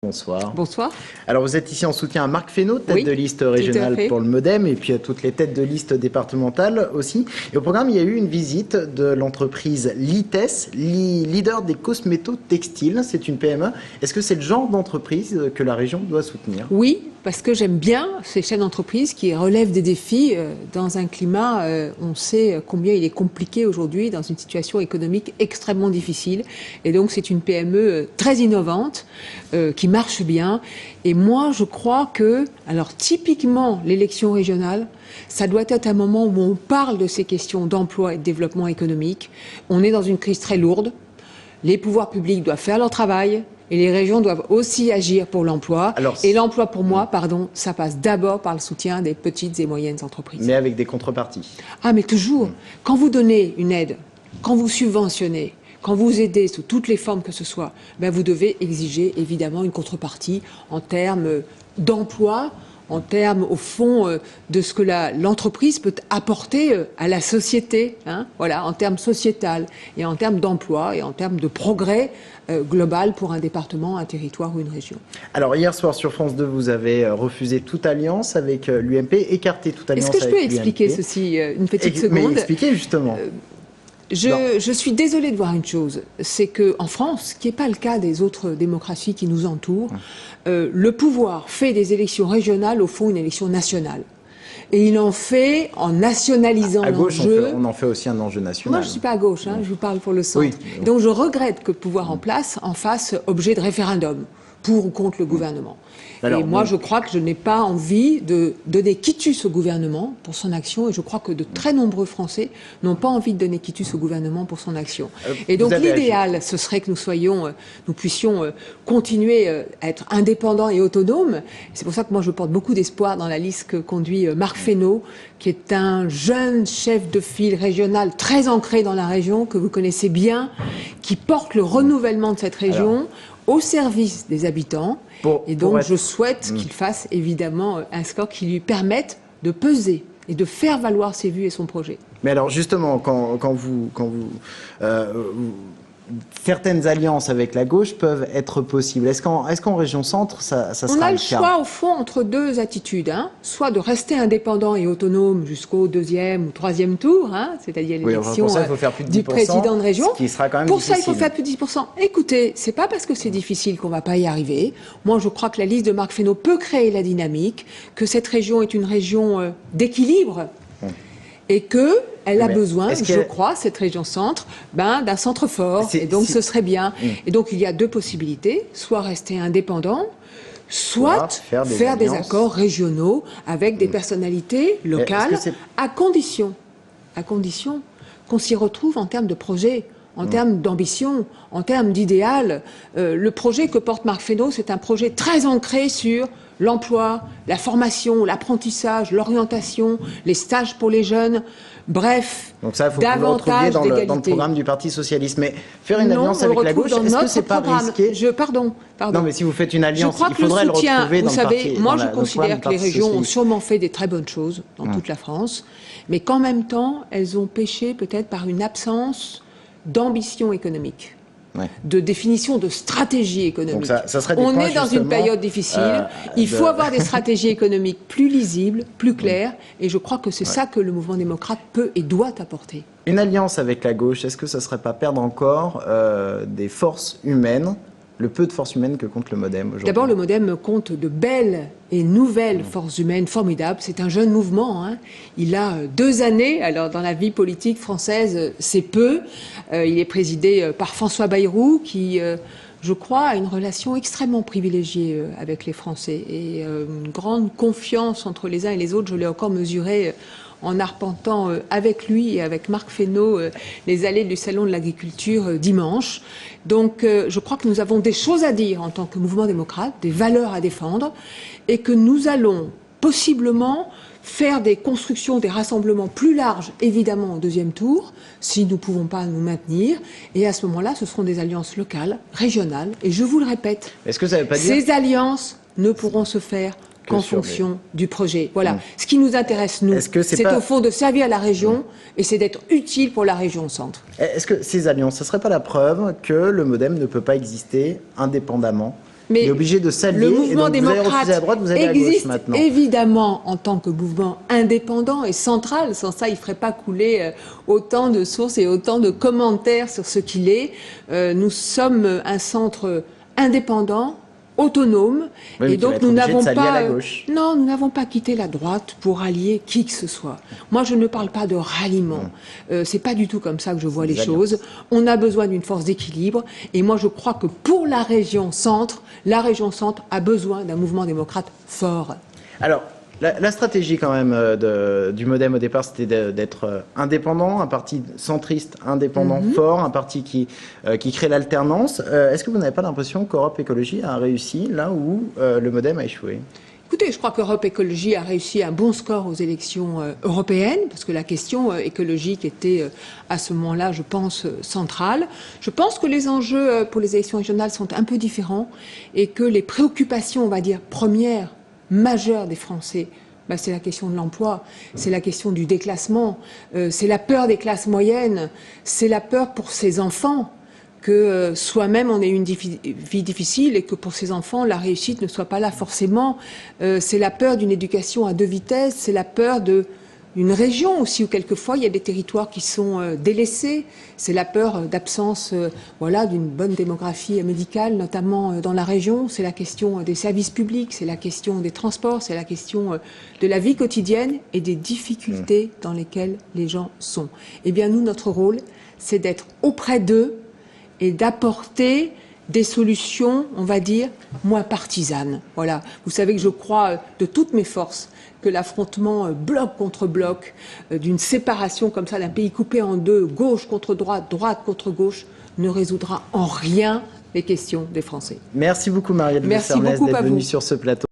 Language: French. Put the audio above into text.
Bonsoir. Bonsoir. Alors vous êtes ici en soutien à Marc Fesneau, tête de liste régionale pour le MoDem, et puis à toutes les têtes de liste départementales aussi. Et au programme, il y a eu une visite de l'entreprise Litès, leader des cosméto-textiles. C'est une PME. Est-ce que c'est le genre d'entreprise que la région doit soutenir? Oui, parce que j'aime bien ces chefs d'entreprise qui relèvent des défis dans un climat, on sait combien il est compliqué aujourd'hui, dans une situation économique extrêmement difficile. Et donc c'est une PME très innovante, qui marche bien. Et moi, je crois que, alors typiquement, l'élection régionale, ça doit être un moment où on parle de ces questions d'emploi et de développement économique. On est dans une crise très lourde. Les pouvoirs publics doivent faire leur travail. Et les régions doivent aussi agir pour l'emploi. Et l'emploi, pour moi, ça passe d'abord par le soutien des petites et moyennes entreprises. Mais avec des contreparties. Ah, mais toujours. Quand vous donnez une aide, quand vous subventionnez, quand vous aidez sous toutes les formes que ce soit, ben vous devez exiger évidemment une contrepartie en termes d'emploi, en termes, au fond, de ce que l'entreprise peut apporter à la société, hein, voilà, en termes sociétal, et en termes d'emploi, et en termes de progrès global pour un département, un territoire ou une région. Alors, hier soir, sur France 2, vous avez refusé toute alliance avec l'UMP, écarté toute alliance avec l'UMP. Est-ce que je peux expliquer ceci une petite seconde? Mais expliquez justement. Je suis désolée de voir une chose, c'est qu'en France, ce qui n'est pas le cas des autres démocraties qui nous entourent, le pouvoir fait des élections régionales, au fond, une élection nationale. Et il en fait en nationalisant l'enjeu. On en fait aussi un enjeu national. Moi, je ne suis pas à gauche, hein, je vous parle pour le centre. Oui. Donc je regrette que le pouvoir en place en fasse objet de référendum pour ou contre le gouvernement. Alors, et moi, je crois que je n'ai pas envie de donner quitus au gouvernement pour son action, et je crois que de très nombreux Français n'ont pas envie de donner quitus au gouvernement pour son action. Et donc l'idéal, ce serait que nous puissions continuer à être indépendants et autonomes. C'est pour ça que moi, je porte beaucoup d'espoir dans la liste que conduit Marc Fesneau, qui est un jeune chef de file régional très ancré dans la région, que vous connaissez bien, qui porte le renouvellement de cette région au service des habitants. Et donc, je souhaite qu'il fasse évidemment un score qui lui permette de peser et de faire valoir ses vues et son projet. Mais alors, justement, certaines alliances avec la gauche peuvent être possibles. Est-ce qu'en région centre, ça sera le cas? On a le choix, au fond, entre deux attitudes. Hein. Soit de rester indépendant et autonome jusqu'au deuxième ou troisième tour, hein, c'est-à-dire l'élection du président de région. Ce qui sera quand même pour difficile. Ça, il faut faire plus de 10%. Écoutez, c'est pas parce que c'est difficile qu'on va pas y arriver. Moi, je crois que la liste de Marc Fesneau peut créer la dynamique, que cette région est une région d'équilibre. Et qu'elle a besoin, je crois, cette région centre, d'un centre fort. Et donc, ce serait bien. Et donc, il y a deux possibilités. Soit rester indépendant, soit faire des accords régionaux avec des personnalités locales, à condition qu'on s'y retrouve en termes de projet, en termes d'ambition, en termes d'idéal. Le projet que porte Marc Fesneau, c'est un projet très ancré sur l'emploi, la formation, l'apprentissage, l'orientation, les stages pour les jeunes, bref, donc ça, faut davantage d'égalité. Dans le programme du Parti Socialiste. Mais faire une alliance avec la gauche, est-ce que c'est pas risqué? Pardon. Non, mais si vous faites une alliance, il faudrait le retrouver dans le parti. Moi, je considère que les régions ont sûrement fait des très bonnes choses dans toute la France, mais qu'en même temps, elles ont péché peut-être par une absence d'ambition économique. De définition de stratégie économique. Donc ça serait on est dans une période difficile. Il faut avoir des stratégies économiques plus lisibles, plus claires, et je crois que c'est ça que le mouvement démocrate peut et doit apporter. Une alliance avec la gauche, est-ce que ça ne serait pas perdre encore des forces humaines, le peu de forces humaines que compte le MoDem aujourd'hui? D'abord, le MoDem compte de belles et nouvelles forces humaines formidables. C'est un jeune mouvement. Hein. Il a 2 années. Alors, dans la vie politique française, c'est peu. Il est présidé par François Bayrou, qui, je crois, a une relation extrêmement privilégiée avec les Français. Et une grande confiance entre les uns et les autres. Je l'ai encore mesuré en arpentant avec lui et avec Marc Fesneau les allées du Salon de l'Agriculture dimanche. Donc je crois que nous avons des choses à dire en tant que mouvement démocrate, des valeurs à défendre, et que nous allons possiblement faire des constructions, des rassemblements plus larges, évidemment, au deuxième tour, si nous ne pouvons pas nous maintenir. Et à ce moment-là, ce seront des alliances locales, régionales. Et je vous le répète, est-ce que ça veut pas dire... ces alliances ne pourront se faire qu'en fonction du projet. Voilà. Ce qui nous intéresse, nous, c'est au fond de servir la région et c'est d'être utile pour la région centre. Est-ce que ces alliances, ce ne serait pas la preuve que le MoDem ne peut pas exister indépendamment il est obligé de s'allier. Le mouvement démocrate vous allez refuser à droite, vous allez à gauche maintenant. Évidemment en tant que mouvement indépendant et central. Sans ça, il ne ferait pas couler autant de sources et autant de commentaires sur ce qu'il est. Nous sommes un centre indépendant, autonome, oui, et donc nous n'avons pas, non, nous n'avons pas quitté la droite pour allier qui que ce soit. Moi, je ne parle pas de ralliement. C'est pas du tout comme ça que je vois les choses. On a besoin d'une force d'équilibre, et moi, je crois que pour la région centre a besoin d'un mouvement démocrate fort. Alors, la stratégie quand même du MoDem au départ, c'était d'être indépendant, un parti centriste indépendant fort, un parti qui crée l'alternance. Est-ce que vous n'avez pas l'impression qu'Europe Écologie a réussi là où le MoDem a échoué ? Écoutez, je crois qu'Europe Écologie a réussi un bon score aux élections européennes, parce que la question écologique était à ce moment-là, je pense, centrale. Je pense que les enjeux pour les élections régionales sont un peu différents et que les préoccupations, on va dire, premières, majeure des Français, c'est la question de l'emploi, c'est la question du déclassement, c'est la peur des classes moyennes, c'est la peur pour ses enfants que soi-même on ait une vie difficile et que pour ses enfants la réussite ne soit pas là forcément. C'est la peur d'une éducation à deux vitesses, c'est la peur d'une région aussi où quelquefois il y a des territoires qui sont délaissés. C'est la peur d'absence d'une bonne démographie médicale, notamment dans la région. C'est la question des services publics, c'est la question des transports, c'est la question de la vie quotidienne et des difficultés dans lesquelles les gens sont. Eh bien nous, notre rôle, c'est d'être auprès d'eux et d'apporter des solutions, on va dire, moins partisanes. Voilà. Vous savez que je crois de toutes mes forces que l'affrontement bloc contre bloc, d'une séparation comme ça d'un pays coupé en deux, gauche contre droite, droite contre gauche, ne résoudra en rien les questions des Français. Merci beaucoup Marielle de Sarnez d'être venue sur ce plateau.